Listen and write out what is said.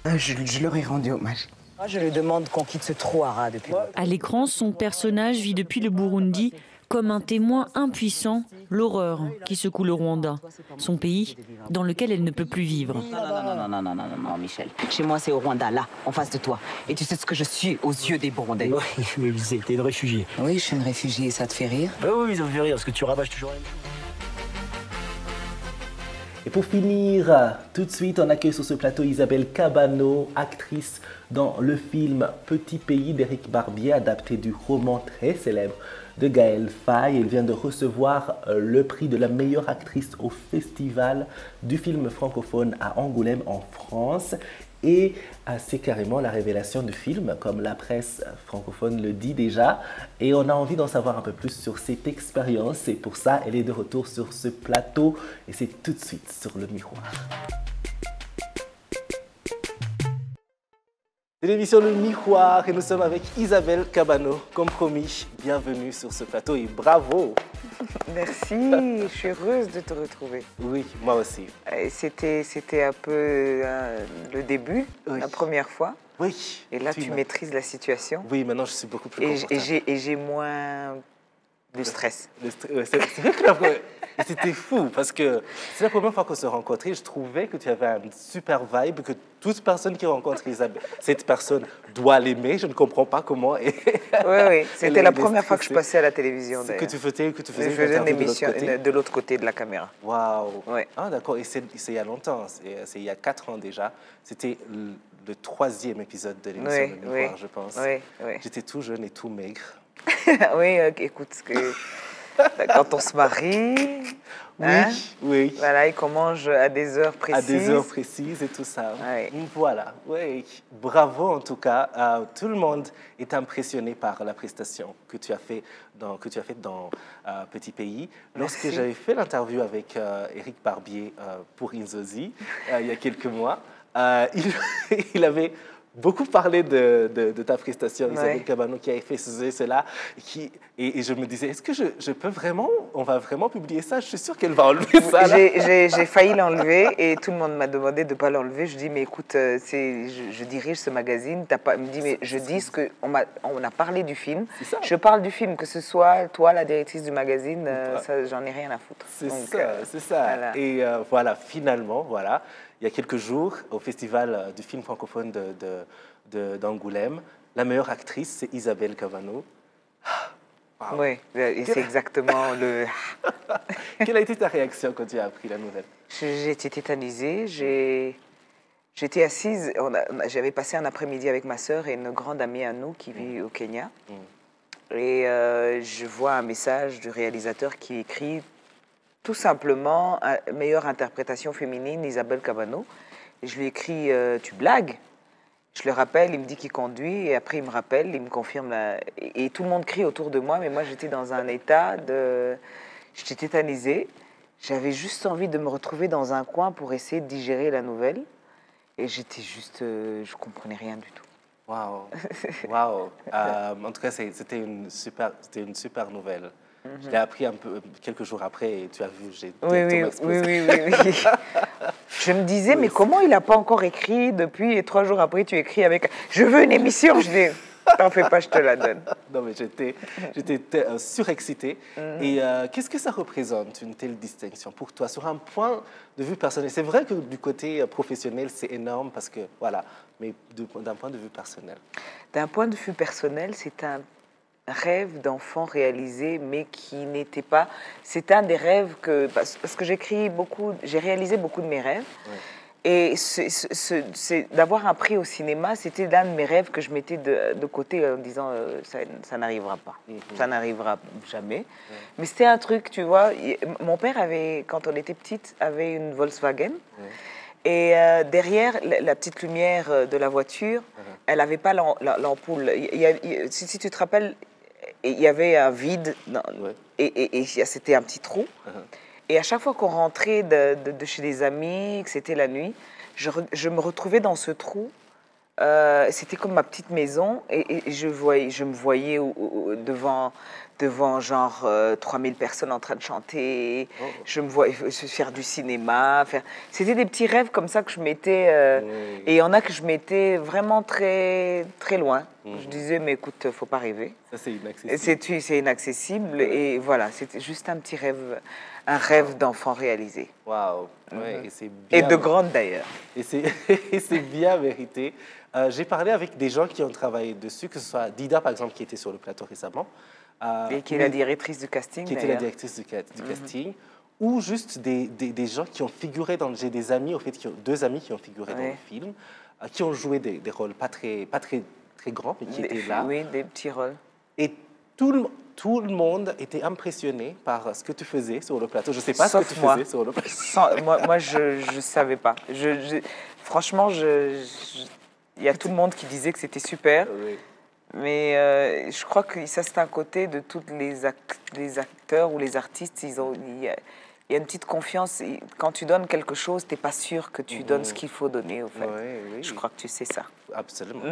Je leur ai rendu hommage. Moi, je lui demande qu'on quitte ce trou à rats depuis longtemps. À l'écran, son personnage vit depuis le Burundi comme un témoin impuissant, l'horreur qui secoue le Rwanda, son pays dans lequel elle ne peut plus vivre. Non, Michel. Chez moi, c'est au Rwanda, là, en face de toi. Et tu sais ce que je suis aux yeux des Burundais. Oui, mais t'es une réfugiée. Oui, je suis une réfugiée, ça te fait rire? Oui, ça me fait rire, parce que tu ravages toujours la même chose. Et pour finir, tout de suite, on accueille sur ce plateau Isabelle Cabano, actrice dans le film Petit Pays d'Éric Barbier, adapté du roman très célèbre de Gaëlle Faye. Elle vient de recevoir le prix de la meilleure actrice au Festival du film francophone à Angoulême en France. Et c'est carrément la révélation du film, comme la presse francophone le dit déjà. Et on a envie d'en savoir un peu plus sur cette expérience. Et pour ça, elle est de retour sur ce plateau. Et c'est tout de suite sur le miroir. C'est l'émission Le Miroir et nous sommes avec Isabelle Cabano. Comme promis, bienvenue sur ce plateau et bravo! Merci, je suis heureuse de te retrouver. Oui, moi aussi. C'était un peu le début, Oui. la première fois. Oui. Et là, tu maîtrises la situation. Oui, maintenant je suis beaucoup plus confortable. Et j'ai moins de stress. C'est vrai que c'était fou parce que c'est la première fois qu'on se rencontrait. Je trouvais que tu avais un super vibe, que toute personne qui rencontre Isabelle, cette personne doit l'aimer. Je ne comprends pas comment. Oui, c'était la première fois que je passais à la télévision. Que tu faisais je faisais une émission de l'autre côté de la caméra. Waouh. Ouais. Ah, d'accord. Et c'est il y a longtemps. C'est il y a 4 ans déjà. C'était le 3e épisode de l'émission Le Miroir, je pense. Oui. J'étais tout jeune et tout maigre. Oui, écoute, quand on se marie, oui. Voilà, et qu'on mange à des heures précises. À des heures précises et tout ça. Oui. Voilà, oui. Bravo en tout cas. Tout le monde est impressionné par la prestation que tu as faite dans Petit Pays. Lorsque j'avais fait l'interview avec Éric Barbier pour Inzozi, il y a quelques mois, il avait beaucoup parlé de ta prestation, Isabelle Cabano, qui avait fait cela. Et je me disais, est-ce que je peux vraiment, on va vraiment publier ça? Je suis sûre qu'elle va enlever ça. J'ai failli l'enlever et tout le monde m'a demandé de ne pas l'enlever. Je dis, mais écoute, je dirige ce magazine. Il me dit, mais je dis ce qu'on a parlé du film. Je parle du film, que ce soit toi, la directrice du magazine, j'en ai rien à foutre. C'est ça. Voilà. Et voilà, finalement, voilà. Il y a quelques jours, au Festival du film francophone d'Angoulême, la meilleure actrice, c'est Isabelle Cabano. Wow. Oui, et c'est exactement le... Quelle a été ta réaction quand tu as appris la nouvelle? J'ai été tétanisée. J'étais assise, j'avais passé un après-midi avec ma sœur et une grande amie à nous qui vit au Kenya. Et je vois un message du réalisateur qui écrit... Tout simplement, meilleure interprétation féminine, Isabelle Cabano. Et je lui écris, tu blagues? Je le rappelle, il me dit qu'il conduit, et après il me rappelle, il me confirme. Et tout le monde crie autour de moi, mais moi j'étais dans un état de... J'étais tétanisée. J'avais juste envie de me retrouver dans un coin pour essayer de digérer la nouvelle. Et j'étais juste... je comprenais rien du tout. Waouh, waouh. En tout cas, c'était une super nouvelle. Je l'ai appris quelques jours après et tu as vu, j'ai oui. Je me disais, mais comment il n'a pas encore écrit depuis et 3 jours après tu écris avec « Je veux une émission !» Je dis « T'en fais pas, je te la donne. » Non, mais j'étais surexcitée. Et qu'est-ce que ça représente, une telle distinction pour toi, sur un point de vue personnel? C'est vrai que du côté professionnel, c'est énorme parce que, voilà, mais d'un point de vue personnel. D'un point de vue personnel, c'est un rêve d'enfant réalisé, mais qui n'était pas... C'est un des rêves que... Parce que j'ai réalisé beaucoup de mes rêves. Ouais. Et d'avoir un prix au cinéma, c'était l'un de mes rêves que je mettais de côté en disant ça n'arrivera pas, ça n'arrivera jamais. Mais c'était un truc, tu vois, mon père avait, quand on était petite, avait une Volkswagen. Et derrière, la petite lumière de la voiture, elle n'avait pas l'ampoule. Si tu te rappelles, il y avait un vide et c'était un petit trou. Et à chaque fois qu'on rentrait de chez des amis, que c'était la nuit, je me retrouvais dans ce trou C'était comme ma petite maison et je me voyais devant genre 3000 personnes en train de chanter. Je me voyais faire du cinéma. C'était des petits rêves comme ça que je mettais. Et il y en a que je mettais vraiment très, très loin. Je disais, mais écoute, faut pas rêver. Ça, c'est inaccessible. C'est inaccessible. Et voilà, c'était juste un petit rêve, un rêve d'enfant réalisé. Waouh. Ouais, et c'est bien. Et de grande d'ailleurs. Et c'est bien mérité. J'ai parlé avec des gens qui ont travaillé dessus, que ce soit Dida, par exemple, qui était sur le plateau récemment. Et qui est la directrice du casting, qui était la directrice du casting, ou juste des gens qui ont figuré dans... J'ai des amis, au fait, deux amis qui ont figuré dans le film, qui ont joué des rôles pas très grands, mais qui étaient là. Oui, des petits rôles. Et tout le monde était impressionné par ce que tu faisais sur le plateau. Je ne sais pas Sauf ce que tu moi. faisais sur le plateau. Moi, je ne savais pas. Franchement, il y a tout le monde qui disait que c'était super. Oui. Mais je crois que ça, c'est un côté de tous les acteurs ou les artistes. Il y a une petite confiance. Quand tu donnes quelque chose, tu n'es pas sûr que tu donnes ce qu'il faut donner. Au fait. Oui. Je crois que tu sais ça. Absolument.